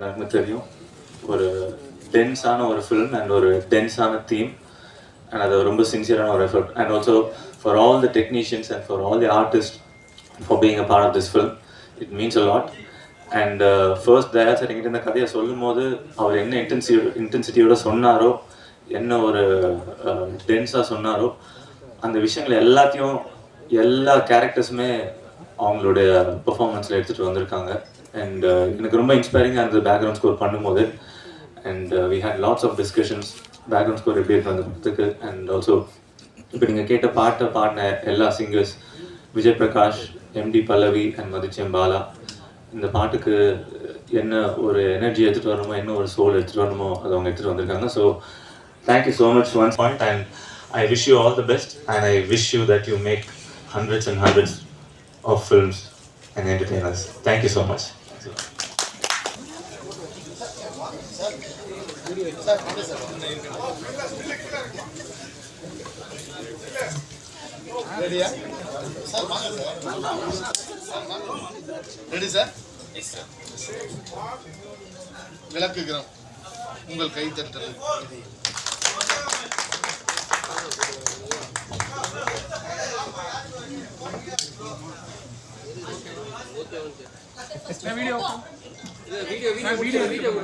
எனக்குமே தெரியும் ஒரு டென்ஸான ஒரு ஃபிலிம் அண்ட் ஒரு டென்ஸான தீம் அண்ட் அது ரொம்ப சின்சியரான ஒரு effort and also for all the technicians and for all the artist for being a part of this film it means a lot and first Dayal sir எங்கிட்ட இந்த கதையை சொல்லும் போது அவர் என்ன இன்டென்சிட்டியோட சொன்னாரோ என்ன ஒரு டென்ஸாக சொன்னாரோ அந்த விஷயங்கள் எல்லாத்தையும் எல்லா கேரக்டர்ஸுமே அவங்களுடைய பெர்ஃபார்மன்ஸில் எடுத்துகிட்டு வந்திருக்காங்க அண்ட் எனக்கு ரொம்ப இன்ஸ்பைரிங்காக இருந்தது பேக்ரவுண்ட் ஸ்கோர் பண்ணும்போது and we had lots of discussions background score எப்படி இருக்கு அந்த படத்துக்கு அண்ட் ஆல்சோ இப்போ நீங்கள் கேட்ட பாட்டை பாடின எல்லா singers Vijay Prakash MD Pallavi and Mathichiyam Bala இந்த பாட்டுக்கு என்ன ஒரு எனர்ஜி எடுத்துகிட்டு வரணுமோ என்ன ஒரு சோல் எடுத்துகிட்டு வரணுமோ அதை அவங்க எடுத்துகிட்டு வந்திருக்காங்க so thank you so much once point and I wish you all the best and I wish you that you make hundreds and hundreds of films and entertain us. Thank you so much. Ready, sir? Ready, sir? Yes, sir. விளக்குகிறோம் உங்கள் கை தட்டல்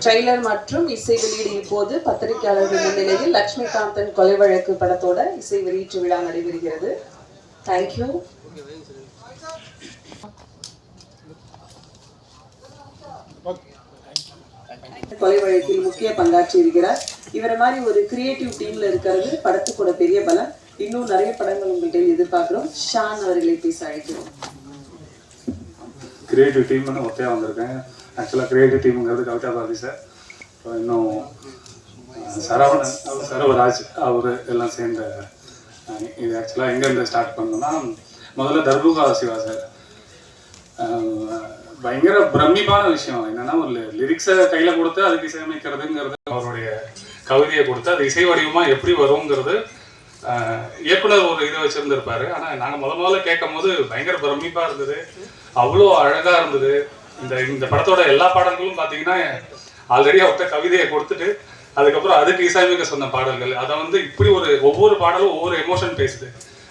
trailer மற்றும் இசை வெளியீடு போது பத்திரிகையாளர்கள் முன்னிலையில் லட்சுமிகாந்தன் கொலை வழக்கு படத்தோட இசை வெளியீட்டு விழா நடைபெறுகிறது. தேங்க்யூ. கொலை வழக்கில் முக்கிய பங்காற்றி இருக்கிறார். இவரை மாதிரி ஒரு கிரியேட்டிவ் டீம்ல இருக்கிறது படத்துக்கூட பெரிய பலம். இன்னும் நிறைய படங்கள் உங்கள்கிட்ட எதிர்பார்க்கிறோம். ஷான் அவர்களை பேச அழைக்கிறோம். கிரியேட்டிவ் டீம்னு ஒத்தையாக வந்திருக்கேன். ஆக்சுவலாக கிரியேட்டிவ் டீமுங்கிறது கவிதா பாரதி சார், இன்னும் சரவணன் சரவராஜ் அவர் எல்லாம் சேர்ந்த இது ஆக்சுவலாக எங்கேருந்து ஸ்டார்ட் பண்ணோம்னா முதல்ல தர்புகா சிவா சார் பயங்கர பிரமிப்பான விஷயம் என்னென்னா ஒரு லிரிக்ஸை கையில் கொடுத்து அதுக்கு இசையமைக்கிறதுங்கிறது அவருடைய கவிதையை கொடுத்து அது இசை வடிவமாக எப்படி வருங்கிறது இயக்குனர் ஒரு இதை வச்சுருந்துருப்பாரு. ஆனால் நாங்கள் முதல்ல கேட்கும் போது பயங்கர பிரமிப்பாக இருந்தது, அவ்வளோ அழகாக இருந்தது. இந்த படத்தோட எல்லா பாடல்களும் பார்த்தீங்கன்னா ஆல்ரெடி அவர்கிட்ட கவிதையை கொடுத்துட்டு அதுக்கப்புறம் அதுக்கு இசையமைக்க சொன்ன பாடல்கள் அதை இப்படி ஒவ்வொரு பாடலும் ஒவ்வொரு எமோஷன் பேசுது.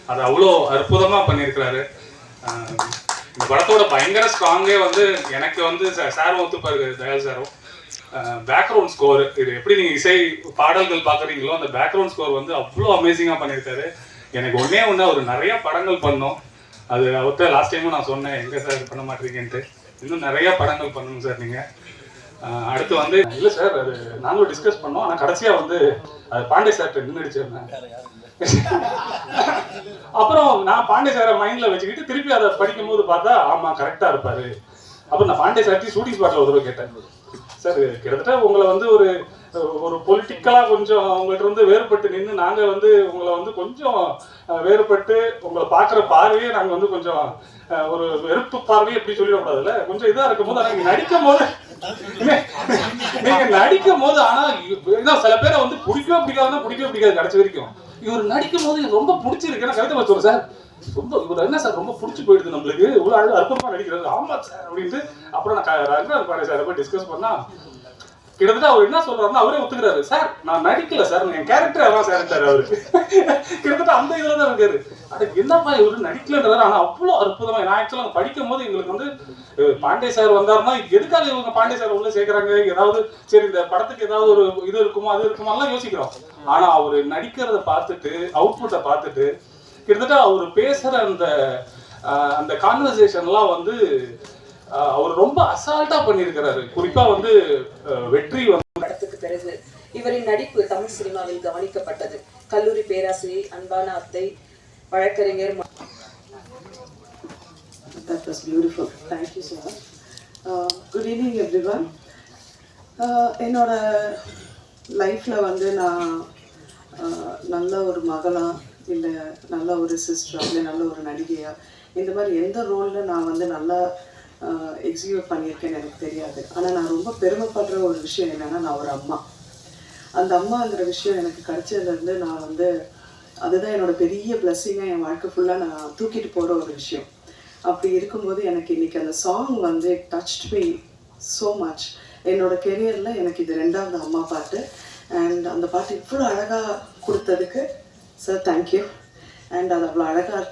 அது அவ்வளோ அற்புதமாக பண்ணியிருக்கிறாரு. இந்த படத்தோட பயங்கர ஸ்ட்ராங்கே எனக்கு சாரும் ஒத்துப்பாரு, தயால் சாரும். பேக்ரவுண்ட் ஸ்கோர் இது எப்படி நீங்கள் இசை பாடல்கள் பார்க்குறீங்களோ அந்த பேக்ரவுண்ட் ஸ்கோர் அவ்வளோ அமேசிங்காக பண்ணியிருக்காரு. எனக்கு ஒன்றே ஒரு நிறையா படங்கள் பண்ணோம். அது அவர்கிட்ட லாஸ்ட் டைமும் நான் சொன்னேன், எங்கே சார் பண்ண மாட்டேறீங்கன்ட்டு. இன்னும் நிறையா படங்கள் பண்ணணும் சார் நீங்கள். அடுத்து இல்லை சார் அது நாங்களும் டிஸ்கஸ் பண்ணோம். ஆனால் கடைசியாக அது பாண்டே சார்கிட்ட நின்றுடிச்சிருந்தேன். அப்புறம் நான் பாண்டே சாரை மைண்டில் வச்சுக்கிட்டு திருப்பி அதை படிக்கும் போது பார்த்தா ஆமாம் கரெக்டாக இருப்பார். அப்புறம் நான் பாண்டே சார்ட்டி ஷூட்டிங் ஸ்பாட்டில் ஒரு கேட்டேன், சார் கிட்டத்தட்ட உங்களை ஒரு பொலிட்டிக்கலாக கொஞ்சம் உங்கள்கிட்ட வேறுபட்டு நின்று நாங்கள் உங்களை கொஞ்சம் வேறுபட்டு உங்களை பார்க்குற பார்வையே நாங்கள் கொஞ்சம் ஒரு வெறுப்பு பார்வையை எப்படி சொல்லிடக்கூடாதுல்ல, கொஞ்சம் இதாக இருக்கும் போது ஆனால் நீங்கள் நடிக்கும் போது ஆனால் சில பேரை பிடிக்கவே பிடிக்காது கடைசி வரைக்கும். இவர் நடிக்கும் போது எனக்கு ரொம்ப பிடிச்சிருக்கு. ஏன்னா கவிதை சொல்றேன் சார் ரொம்ப இவர் என்ன சார் ரொம்ப பிடிச்சி போயிடுது நம்மளுக்கு, இவ்வளோ அற்புதமாக நடிக்கிறது. ஆமாம் சார் அப்படின்ட்டு அப்புறம் நான் ரங்கநாத் பாண்டே சார் போய் டிஸ்கஸ் பண்ணா கிட்டத்தட்ட அவர் என்ன சொல்றாருன்னா அவரே ஒத்துக்கிறாரு, சார் நான் நடிக்கல சார் என் கேரக்டர் அதான் சார் அவரு கிட்டத்தட்ட அந்த இதுல தான் இருக்காரு. அது என்னப்பா இவரு நடிக்கலன்றாரு. ஆனா அவ்வளோ அற்புதமா நான் ஆக்சுவலாக படிக்கும் போது எங்களுக்கு பாண்டே சார் வந்தாருன்னா எதுக்காக இவங்க பாண்டே சார் உள்ள சேர்க்கிறாங்க, ஏதாவது சரி இந்த படத்துக்கு ஏதாவது ஒரு இது இருக்குமோ அது இருக்குமோ எல்லாம் யோசிக்கிறோம். ஆனா அவரு நடிக்கிறத பார்த்துட்டு அவுட்புட்டை பார்த்துட்டு கிட்டத்தட்ட அவர் பேசுற அந்த கான்வர்சேஷன்லாம் அவர் ரொம்ப அசால்ட்டா பண்ணியிருக்கிறாரு. குறிப்பா வெற்றி படத்துக்கு பிறகு இவரின் நடிப்பு தமிழ் சினிமாவில் கவனிக்கப்பட்டது. கல்லூரி பேராசிரியை, அன்பான அத்தை, வழக்கறிஞர். That was beautiful. Thank you so much. Good evening everyone. என்னோட லைஃப்ல நான் நல்ல ஒரு மகளா இல்லை நல்ல ஒரு சிஸ்டரா இல்லை நல்ல ஒரு நடிகையா இந்த மாதிரி எந்த ரோலில் நான் நல்லா எக்ஸிக்யூட் பண்ணியிருக்கேன்னு எனக்கு தெரியாது. ஆனால் நான் ரொம்ப பெருமைப்படுற ஒரு விஷயம் என்னென்னா நான் ஒரு அம்மா. அந்த அம்மாங்கிற விஷயம் எனக்கு கிடைச்சதுலேருந்து நான் அதுதான் என்னோட பெரிய பிளஸ்ஸிங்காக என் வாழ்க்கை ஃபுல்லாக நான் தூக்கிட்டு போகிற ஒரு விஷயம். அப்படி இருக்கும்போது எனக்கு இன்னைக்கு அந்த song touched me so much. என்னோட கெரியரில் எனக்கு இது 2வது அம்மா பாட்டு. அண்ட் அந்த பாட்டு இவ்வளோ அழகாக கொடுத்ததுக்கு சார் தேங்க்யூ. அண்ட் அது அவ்வளோ அழகாக